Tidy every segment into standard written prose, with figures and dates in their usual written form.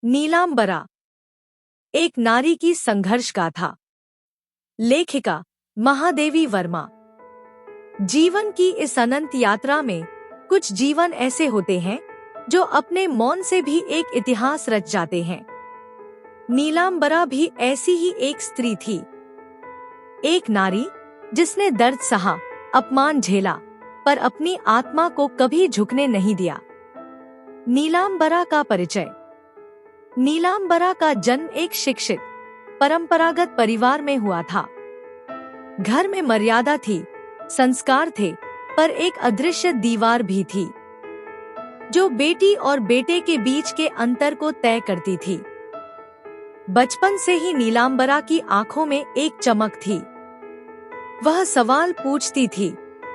नीलांबरा, एक नारी की संघर्ष गाथा। लेखिका महादेवी वर्मा। जीवन की इस अनंत यात्रा में कुछ जीवन ऐसे होते हैं जो अपने मौन से भी एक इतिहास रच जाते हैं। नीलांबरा भी ऐसी ही एक स्त्री थी, एक नारी जिसने दर्द सहा, अपमान झेला, पर अपनी आत्मा को कभी झुकने नहीं दिया। नीलांबरा का परिचय। नीलांबरा का जन्म एक शिक्षित, परंपरागत परिवार में हुआ था। घर में मर्यादा थी, संस्कार थे, पर एक अदृश्य दीवार भी थी जो बेटी और बेटे के बीच के अंतर को तय करती थी। बचपन से ही नीलांबरा की आंखों में एक चमक थी। वह सवाल पूछती थी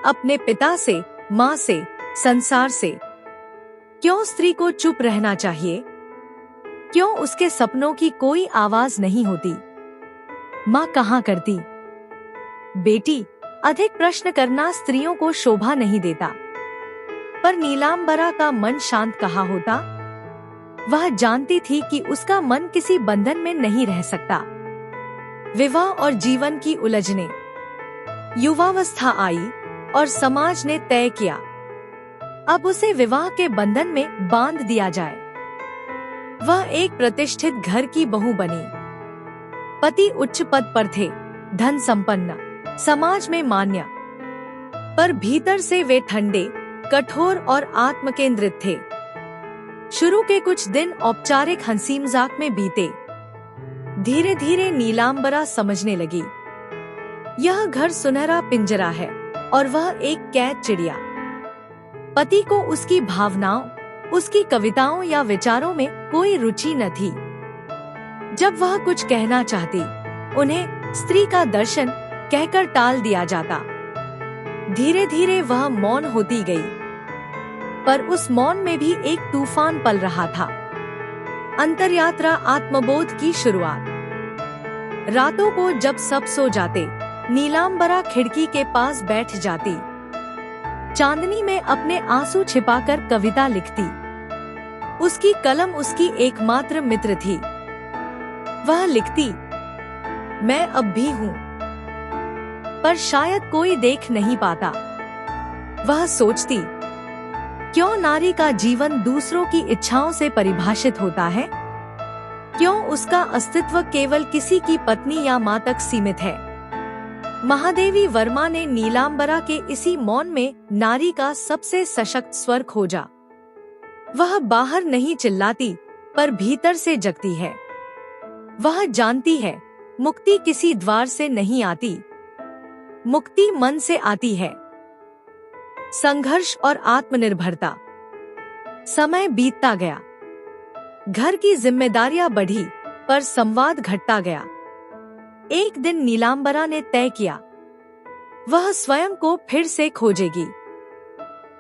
अपने पिता से, माँ से, संसार से। क्यों स्त्री को चुप रहना चाहिए? क्यों उसके सपनों की कोई आवाज नहीं होती? माँ कहाँ करती? बेटी, अधिक प्रश्न करना स्त्रियों को शोभा नहीं देता। पर नीलांबरा का मन शांत कहाँ होता? वह जानती थी कि उसका मन किसी बंधन में नहीं रह सकता। विवाह और जीवन की उलझने। युवावस्था आई और समाज ने तय किया, अब उसे विवाह के बंधन में बांध दिया जाए। वह एक प्रतिष्ठित घर की बहू बनी। पति उच्च पद पर थे, धन संपन्न, समाज में मान्य, पर भीतर से वे ठंडे, कठोर और आत्मकेंद्रित थे। शुरू के कुछ दिन औपचारिक हंसी मजाक में बीते। धीरे धीरे नीलांबरा समझने लगी, यह घर सुनहरा पिंजरा है और वह एक कैद चिड़िया। पति को उसकी भावनाओं, उसकी कविताओं या विचारों में कोई रुचि न थी। जब वह कुछ कहना चाहती, उन्हें स्त्री का दर्शन कहकर टाल दिया जाता। धीरे धीरे वह मौन होती गई, पर उस मौन में भी एक तूफान पल रहा था। अंतर्यात्रा, आत्मबोध की शुरुआत। रातों को जब सब सो जाते, नीलांबरा खिड़की के पास बैठ जाती। चांदनी में अपने आंसू छिपाकर कविता लिखती। उसकी कलम उसकी एकमात्र मित्र थी। वह लिखती, मैं अब भी हूँ, पर शायद कोई देख नहीं पाता। वह सोचती, क्यों नारी का जीवन दूसरों की इच्छाओं से परिभाषित होता है? क्यों उसका अस्तित्व केवल किसी की पत्नी या माँ तक सीमित है? महादेवी वर्मा ने नीलांबरा के इसी मौन में नारी का सबसे सशक्त स्वर खोजा। वह बाहर नहीं चिल्लाती, पर भीतर से जगती है। वह जानती है, मुक्ति किसी द्वार से नहीं आती, मुक्ति मन से आती है। संघर्ष और आत्मनिर्भरता। समय बीतता गया, घर की जिम्मेदारियां बढ़ी, पर संवाद घटता गया। एक दिन नीलांबरा ने तय किया, वह स्वयं को फिर से खोजेगी।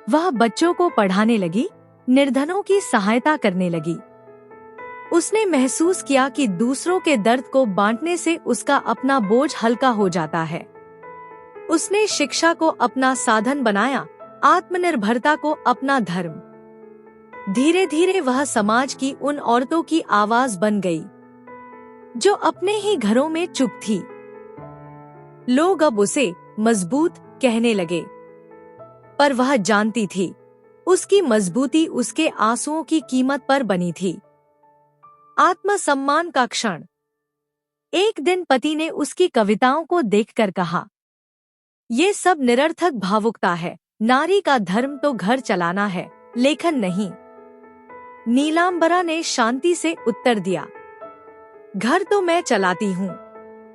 वह बच्चों को पढ़ाने लगी, निर्धनों की सहायता करने लगी। उसने महसूस किया कि दूसरों के दर्द को बांटने से उसका अपना बोझ हल्का हो जाता है। उसने शिक्षा को अपना साधन बनाया, आत्मनिर्भरता को अपना धर्म। धीरे धीरे वह समाज की उन औरतों की आवाज बन गई जो अपने ही घरों में चुप थी। लोग अब उसे मजबूत कहने लगे, पर वह जानती थी, उसकी मजबूती उसके आंसुओं की कीमत पर बनी थी। आत्मसम्मान का क्षण। एक दिन पति ने उसकी कविताओं को देखकर कहा, ये सब निरर्थक भावुकता है, नारी का धर्म तो घर चलाना है, लेखन नहीं। नीलांबरा ने शांति से उत्तर दिया, घर तो मैं चलाती हूँ,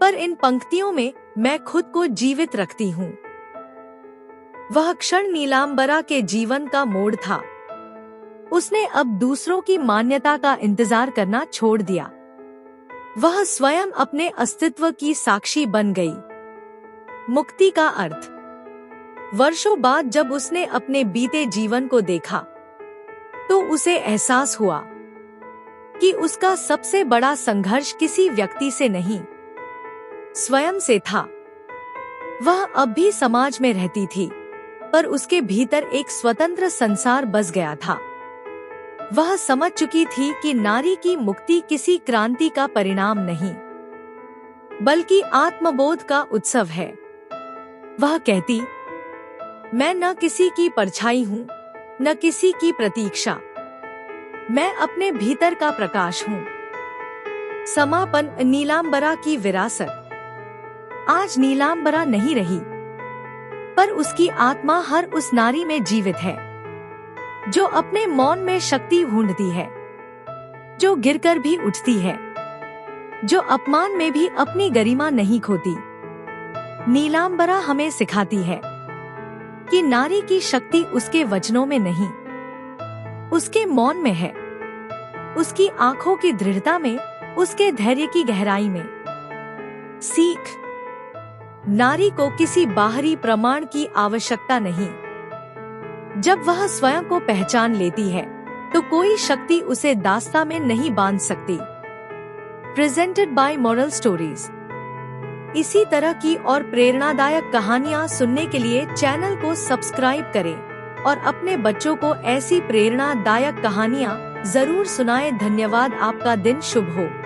पर इन पंक्तियों में मैं खुद को जीवित रखती हूँ। वह क्षण नीलांबरा के जीवन का मोड़ था। उसने अब दूसरों की मान्यता का इंतजार करना छोड़ दिया। वह स्वयं अपने अस्तित्व की साक्षी बन गई। मुक्ति का अर्थ। वर्षों बाद जब उसने अपने बीते जीवन को देखा, तो उसे एहसास हुआ कि उसका सबसे बड़ा संघर्ष किसी व्यक्ति से नहीं, स्वयं से था। वह अब भी समाज में रहती थी, पर उसके भीतर एक स्वतंत्र संसार बस गया था। वह समझ चुकी थी कि नारी की मुक्ति किसी क्रांति का परिणाम नहीं, बल्कि आत्मबोध का उत्सव है। वह कहती, मैं न किसी की परछाई हूँ, न किसी की प्रतीक्षा। मैं अपने भीतर का प्रकाश हूँ। समापन। नीलांबरा की विरासत। आज नीलांबरा नहीं रही, पर उसकी आत्मा हर उस नारी में जीवित है जो अपने मौन में शक्ति ढूंढती है, जो गिरकर भी उठती है, जो अपमान में भी अपनी गरिमा नहीं खोती। नीलांबरा हमें सिखाती है कि नारी की शक्ति उसके वचनों में नहीं, उसके मौन में है, उसकी आंखों की दृढ़ता में, उसके धैर्य की गहराई में। सीख। नारी को किसी बाहरी प्रमाण की आवश्यकता नहीं। जब वह स्वयं को पहचान लेती है तो कोई शक्ति उसे दास्तां में नहीं बांध सकती। Presented by moral stories. इसी तरह की और प्रेरणादायक कहानियाँ सुनने के लिए चैनल को सब्सक्राइब करें और अपने बच्चों को ऐसी प्रेरणादायक कहानियाँ जरूर सुनाएं। धन्यवाद। आपका दिन शुभ हो।